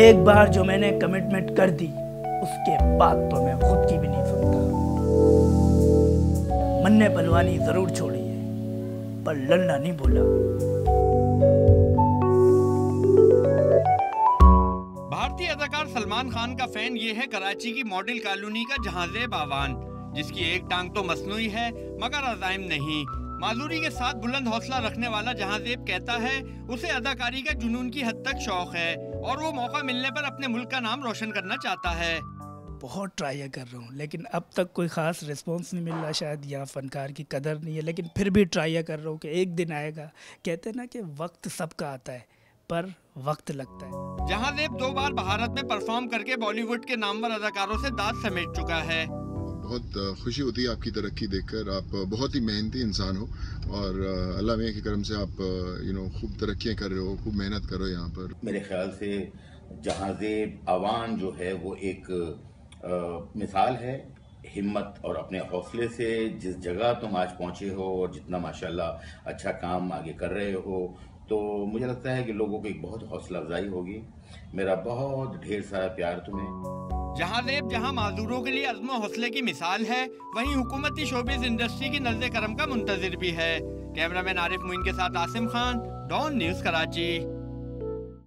एक बार जो मैंने कमिटमेंट कर दी उसके बाद तो मैं खुद की भी नहीं सुनता। मन ने पहलवानी जरूर छोड़ी है पर लड़ना नहीं भूला। भारतीय अदाकार सलमान खान का फैन ये है कराची की मॉडल कॉलोनी का जहांजेब आवान, जिसकी एक टांग तो मसनूई है मगर अजाइम नहीं। माधुरी के साथ बुलंद हौसला रखने वाला जहांजेब कहता है उसे अदाकारी का जुनून की हद तक शौक है और वो मौका मिलने पर अपने मुल्क का नाम रोशन करना चाहता है। बहुत ट्राई कर रहा हूँ लेकिन अब तक कोई ख़ास रिस्पॉन्स नहीं मिल रहा। शायद यहाँ फ़नकार की कदर नहीं है, लेकिन फिर भी ट्राई कर रहा हूँ कि एक दिन आएगा। कहते हैं ना कि वक्त सबका आता है पर वक्त लगता है। जहांजेब 2 बार भारत में परफॉर्म करके बॉलीवुड के नामवर अदाकारों से दाद समेट चुका है। बहुत खुशी होती है आपकी तरक्की देखकर। आप बहुत ही मेहनती इंसान हो और अल्लाह मियां के करम से आप खूब तरक्कियां कर रहे हो, खूब मेहनत कर रहे हो यहाँ पर। मेरे ख्याल से जहांजेब आवान जो है वो एक मिसाल है हिम्मत और अपने हौसले से। जिस जगह तुम आज पहुंचे हो और जितना माशाल्लाह अच्छा काम आगे कर रहे हो, तो मुझे लगता है कि लोगों को एक बहुत हौसला अफजाई होगी। मेरा बहुत ढेर सारा प्यार तुम्हें। जहांजेब जहां माजूरों के लिए अज़्म हौसले की मिसाल है, वहीं हुकूमती शोबिज़ इंडस्ट्री की नज़्ज़े करम का मुंतज़िर भी है। कैमरामैन आरिफ मोइन के साथ आसिम खान, डॉन न्यूज़ कराची।